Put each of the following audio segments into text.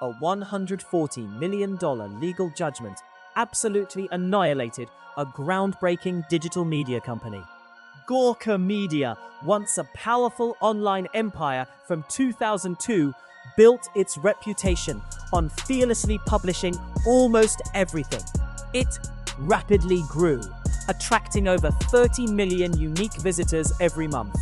a $140 million legal judgment absolutely annihilated a groundbreaking digital media company. Gawker Media, once a powerful online empire from 2002, built its reputation on fearlessly publishing almost everything. It rapidly grew, attracting over 30 million unique visitors every month.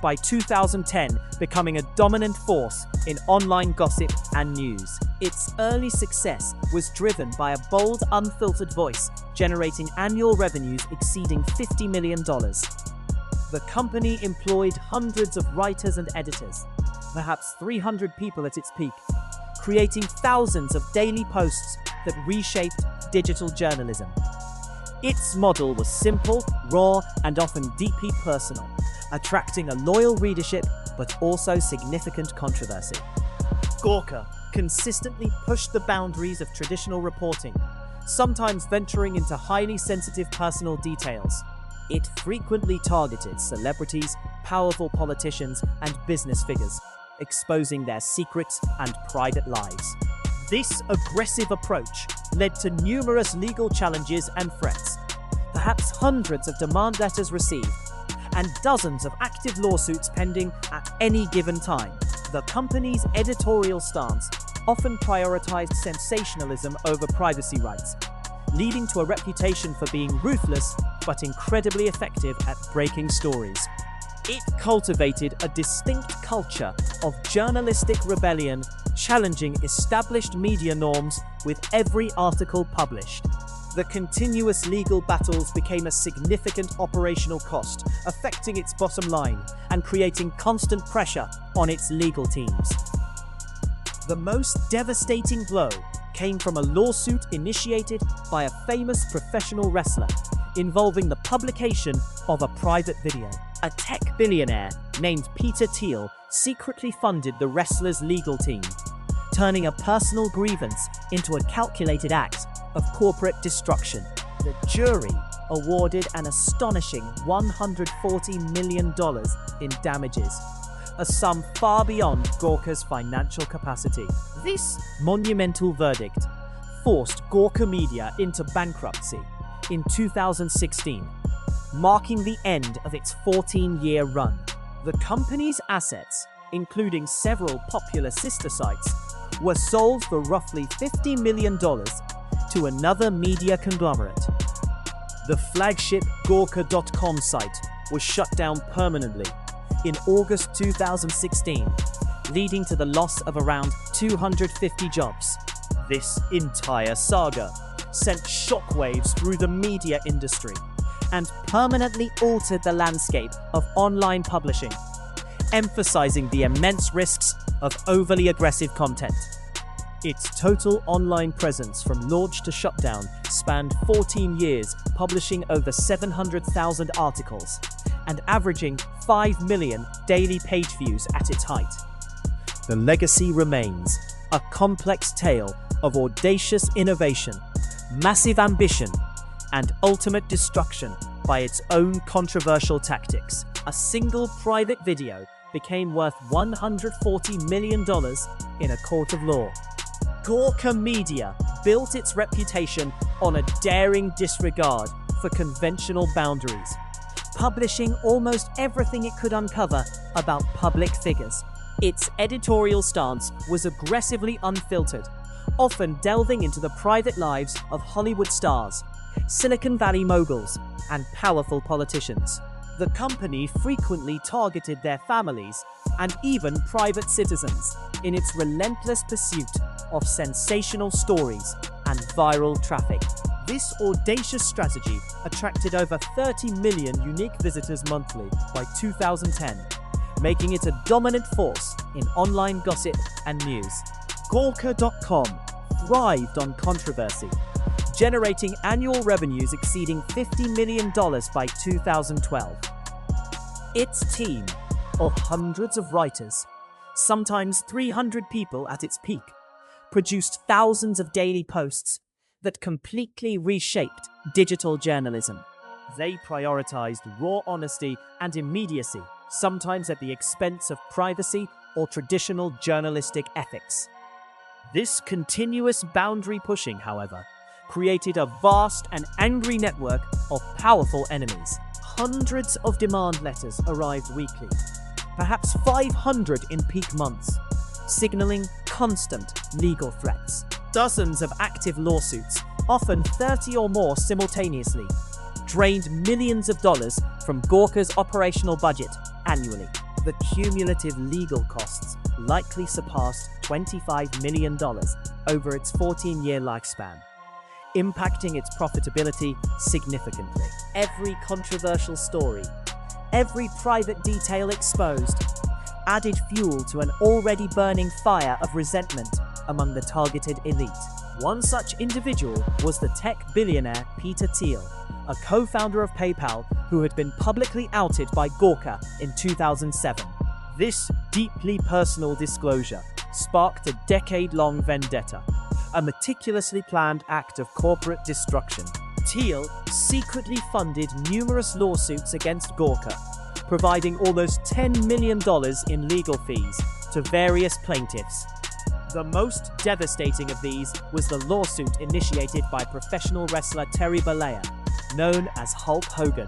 By 2010, becoming a dominant force in online gossip and news. Its early success was driven by a bold, unfiltered voice, generating annual revenues exceeding $50 million. The company employed hundreds of writers and editors, perhaps 300 people at its peak, creating thousands of daily posts that reshaped digital journalism. Its model was simple, raw, and often deeply personal, attracting a loyal readership but also significant controversy. Gawker consistently pushed the boundaries of traditional reporting, sometimes venturing into highly sensitive personal details. It frequently targeted celebrities, powerful politicians, and business figures, exposing their secrets and private lives. This aggressive approach led to numerous legal challenges and threats, perhaps hundreds of demand letters received, and dozens of active lawsuits pending at any given time. The company's editorial stance often prioritized sensationalism over privacy rights, leading to a reputation for being ruthless but incredibly effective at breaking stories. It cultivated a distinct culture of journalistic rebellion, challenging established media norms with every article published. The continuous legal battles became a significant operational cost, affecting its bottom line and creating constant pressure on its legal teams. The most devastating blow came from a lawsuit initiated by a famous professional wrestler, involving the publication of a private video. A tech billionaire named Peter Thiel secretly funded the wrestler's legal team, turning a personal grievance into a calculated act of corporate destruction. The jury awarded an astonishing $140 million in damages, a sum far beyond Gawker's financial capacity. This monumental verdict forced Gawker Media into bankruptcy in 2016, marking the end of its 14-year run. The company's assets, including several popular sister sites, were sold for roughly $50 million to another media conglomerate. The flagship Gawker.com site was shut down permanently in August 2016, leading to the loss of around 250 jobs. This entire saga sent shockwaves through the media industry and permanently altered the landscape of online publishing, emphasizing the immense risks of overly aggressive content. Its total online presence from launch to shutdown spanned 14 years, publishing over 700,000 articles and averaging 5 million daily page views at its height. The legacy remains a complex tale of audacious innovation, massive ambition, and ultimate destruction by its own controversial tactics. A single private video became worth $140 million in a court of law. Gawker Media built its reputation on a daring disregard for conventional boundaries, publishing almost everything it could uncover about public figures. Its editorial stance was aggressively unfiltered, often delving into the private lives of Hollywood stars, Silicon Valley moguls, and powerful politicians. The company frequently targeted their families and even private citizens in its relentless pursuit of sensational stories and viral traffic. This audacious strategy attracted over 30 million unique visitors monthly by 2010, making it a dominant force in online gossip and news. Gawker.com thrived on controversy, generating annual revenues exceeding $50 million by 2012. Its team of hundreds of writers, sometimes 300 people at its peak, produced thousands of daily posts that completely reshaped digital journalism. They prioritized raw honesty and immediacy, sometimes at the expense of privacy or traditional journalistic ethics. This continuous boundary pushing, however, created a vast and angry network of powerful enemies. Hundreds of demand letters arrived weekly, perhaps 500 in peak months, signaling constant legal threats. Dozens of active lawsuits, often 30 or more simultaneously, drained millions of dollars from Gawker's operational budget annually. The cumulative legal costs likely surpassed $25 million over its 14-year lifespan, impacting its profitability significantly. Every controversial story, every private detail exposed, added fuel to an already burning fire of resentment among the targeted elite. One such individual was the tech billionaire Peter Thiel, a co-founder of PayPal who had been publicly outed by Gawker in 2007. This deeply personal disclosure sparked a decade-long vendetta, a meticulously planned act of corporate destruction. Thiel secretly funded numerous lawsuits against Gawker, providing almost $10 million in legal fees to various plaintiffs. The most devastating of these was the lawsuit initiated by professional wrestler Terry Bollea, known as Hulk Hogan.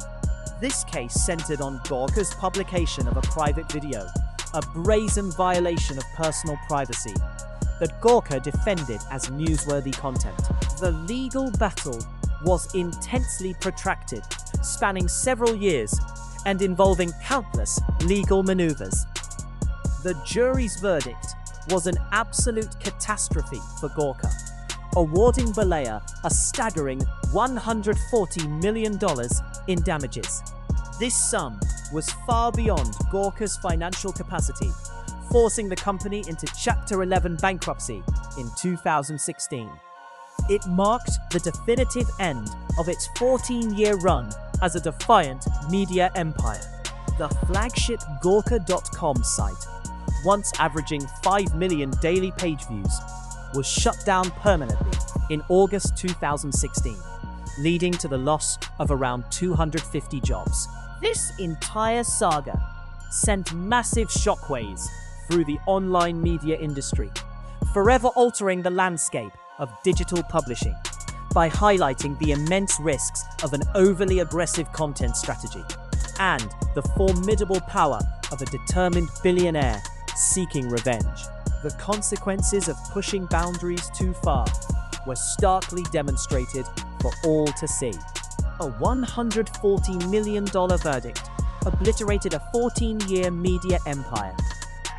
This case centered on Gawker's publication of a private video, a brazen violation of personal privacy that Gawker defended as newsworthy content. The legal battle was intensely protracted, spanning several years and involving countless legal maneuvers. The jury's verdict was an absolute catastrophe for Gawker, awarding Bollea a staggering $140 million in damages. This sum was far beyond Gawker's financial capacity, forcing the company into Chapter 11 bankruptcy in 2016. It marked the definitive end of its 14-year run as a defiant media empire. The flagship Gawker.com site, once averaging 5 million daily page views, was shut down permanently in August 2016, leading to the loss of around 250 jobs. This entire saga sent massive shockwaves through the online media industry, forever altering the landscape of digital publishing by highlighting the immense risks of an overly aggressive content strategy and the formidable power of a determined billionaire seeking revenge. The consequences of pushing boundaries too far were starkly demonstrated for all to see. A $140 million verdict obliterated a 14-year media empire.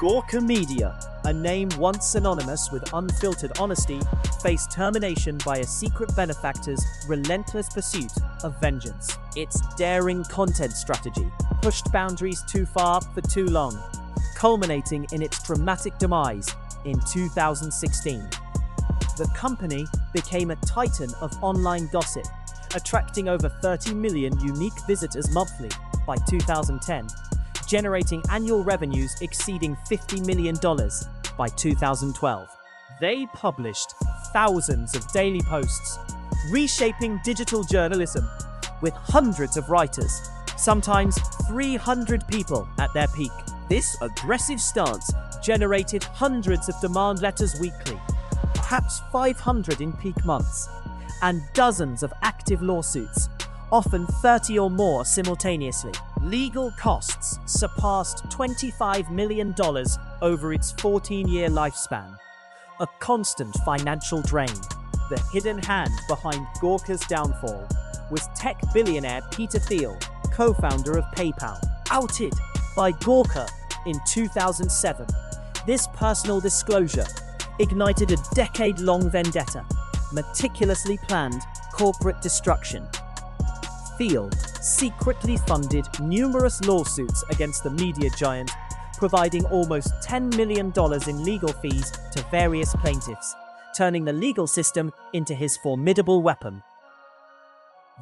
Gawker Media, a name once synonymous with unfiltered honesty, faced termination by a secret benefactor's relentless pursuit of vengeance. Its daring content strategy pushed boundaries too far for too long, culminating in its dramatic demise in 2016. The company became a titan of online gossip, attracting over 30 million unique visitors monthly by 2010, generating annual revenues exceeding $50 million by 2012. They published thousands of daily posts, reshaping digital journalism with hundreds of writers, sometimes 300 people at their peak. This aggressive stance generated hundreds of demand letters weekly, perhaps 500 in peak months, and dozens of active lawsuits, often 30 or more simultaneously. Legal costs surpassed $25 million over its 14-year lifespan, a constant financial drain. The hidden hand behind Gawker's downfall was tech billionaire Peter Thiel, co-founder of PayPal. Outed by Gawker in 2007, this personal disclosure ignited a decade-long vendetta, meticulously planned corporate destruction. Thiel secretly funded numerous lawsuits against the media giant, providing almost $10 million in legal fees to various plaintiffs, turning the legal system into his formidable weapon.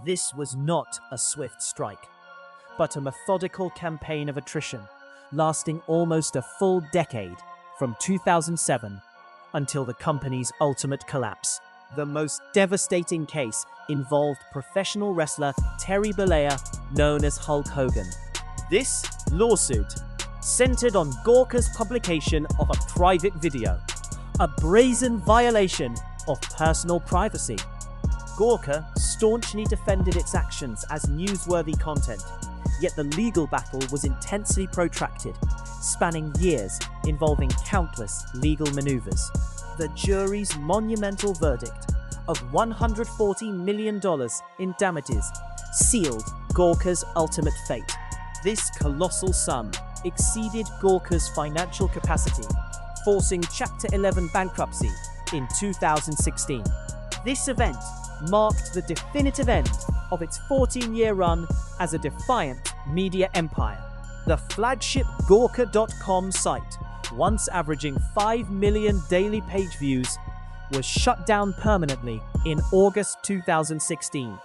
This was not a swift strike, but a methodical campaign of attrition, lasting almost a full decade, from 2007 until the company's ultimate collapse. The most devastating case involved professional wrestler Terry Bollea, known as Hulk Hogan. This lawsuit centered on Gawker's publication of a private video, a brazen violation of personal privacy. Gawker staunchly defended its actions as newsworthy content, yet the legal battle was intensely protracted, spanning years, involving countless legal maneuvers. The jury's monumental verdict of $140 million in damages sealed Gawker's ultimate fate. This colossal sum exceeded Gawker's financial capacity, forcing Chapter 11 bankruptcy in 2016. This event marked the definitive end of its 14-year run as a defiant media empire. The flagship Gawker.com site, once averaging 5 million daily page views, was shut down permanently in August 2016,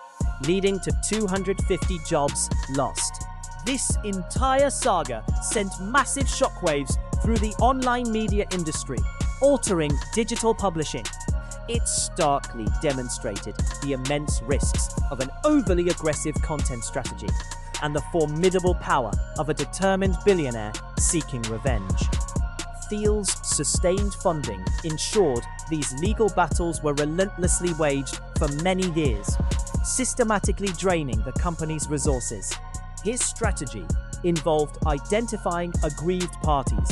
leading to 250 jobs lost. This entire saga sent massive shockwaves through the online media industry, altering digital publishing. It starkly demonstrated the immense risks of an overly aggressive content strategy and the formidable power of a determined billionaire seeking revenge. Thiel's sustained funding ensured these legal battles were relentlessly waged for many years, systematically draining the company's resources. His strategy involved identifying aggrieved parties,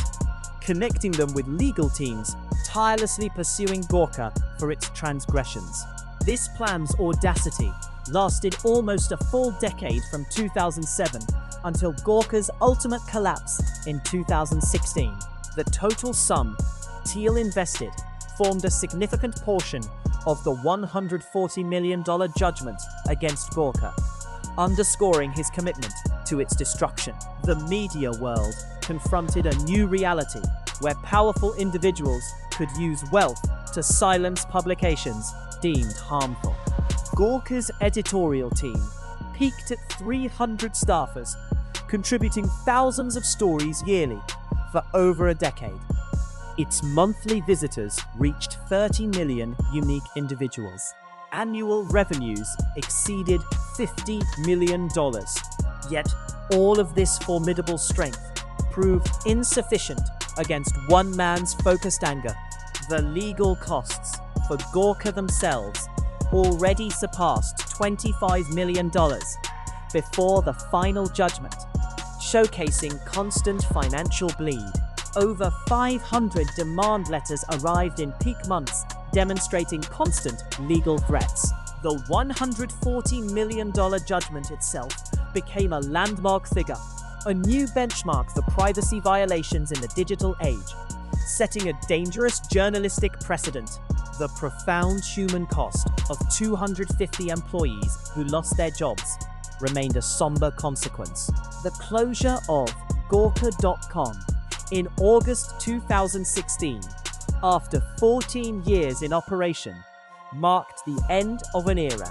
connecting them with legal teams, tirelessly pursuing Gawker for its transgressions. This plan's audacity lasted almost a full decade from 2007 until Gawker's ultimate collapse in 2016. The total sum Thiel invested formed a significant portion of the $140 million judgment against Gawker, underscoring his commitment to its destruction. The media world confronted a new reality where powerful individuals could use wealth to silence publications deemed harmful. Gawker's editorial team peaked at 300 staffers, contributing thousands of stories yearly for over a decade. Its monthly visitors reached 30 million unique individuals. Annual revenues exceeded $50 million. Yet, all of this formidable strength proved insufficient against one man's focused anger. The legal costs for Gawker themselves already surpassed $25 million before the final judgment, showcasing constant financial bleed. Over 500 demand letters arrived in peak months, demonstrating constant legal threats. The $140 million judgment itself became a landmark figure, a new benchmark for privacy violations in the digital age, setting a dangerous journalistic precedent. The profound human cost of 250 employees who lost their jobs remained a somber consequence. The closure of Gawker.com in August 2016, after 14 years in operation, marked the end of an era